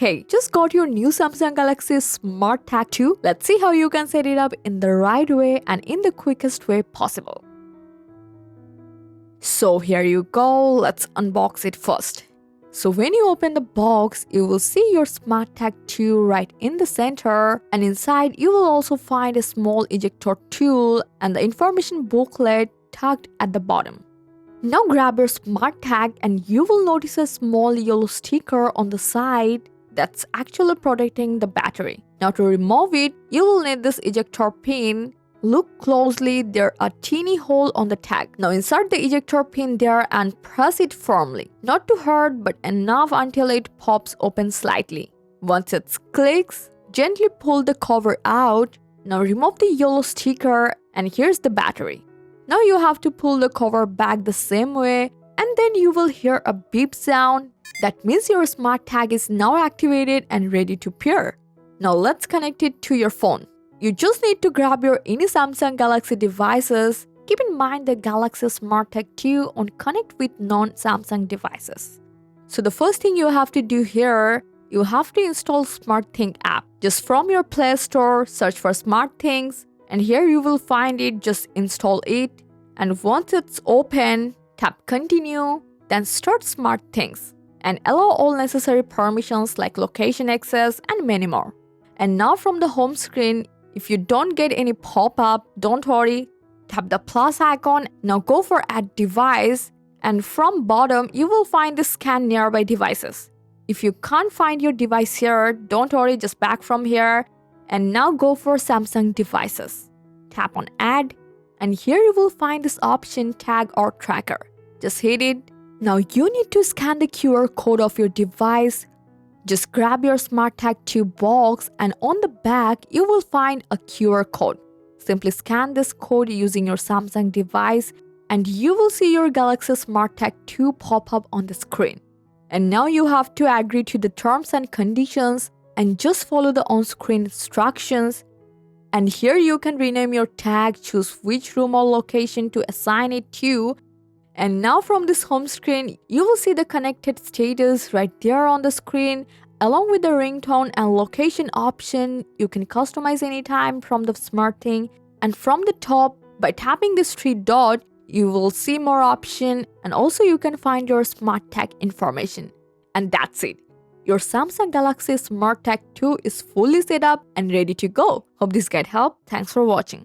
Hey, just got your new Samsung Galaxy SmartTag 2. Let's see how you can set it up in the right way and in the quickest way possible. So here you go, let's unbox it first. So when you open the box, you will see your SmartTag 2 right in the center, and inside you will also find a small ejector tool and the information booklet tucked at the bottom. Now grab your SmartTag and you will notice a small yellow sticker on the side that's actually protecting the battery. Now to remove it, you will need this ejector pin. Look closely, there's a teeny hole on the tag. Now insert the ejector pin there and press it firmly. Not too hard, but enough until it pops open slightly. Once it clicks, gently pull the cover out. Now remove the yellow sticker and here's the battery. Now you have to pull the cover back the same way and then you will hear a beep sound. That means your SmartTag is now activated and ready to pair. Now let's connect it to your phone. You just need to grab your any Samsung Galaxy devices. Keep in mind the Galaxy SmartTag 2 on connect with non-Samsung devices. So the first thing you have to do here, you have to install Smartthings app. Just from your Play Store, search for Smartthings and here you will find it, just install it. And once it's open, tap continue, then start Smartthings and allow all necessary permissions like location access and many more. And now from the home screen, if you don't get any pop-up, don't worry, tap the plus icon. Now go for add device and from bottom you will find the scan nearby devices. If you can't find your device here, don't worry, just back from here and now go for Samsung devices. Tap on add and here you will find this option tag or tracker. Just hit it. Now you need to scan the QR code of your device. Just grab your SmartTag 2 box and on the back you will find a QR code. Simply scan this code using your Samsung device and you will see your Galaxy SmartTag 2 pop up on the screen. And now you have to agree to the terms and conditions and just follow the on-screen instructions. And here you can rename your tag, choose which room or location to assign it to. And now from this home screen, you will see the connected status right there on the screen along with the ringtone and location option. You can customize anytime from the Smartthing. And from the top, by tapping this three dot, you will see more option and also you can find your SmartTag information. And that's it. Your Samsung Galaxy SmartTag 2 is fully set up and ready to go. Hope this guide helped. Thanks for watching.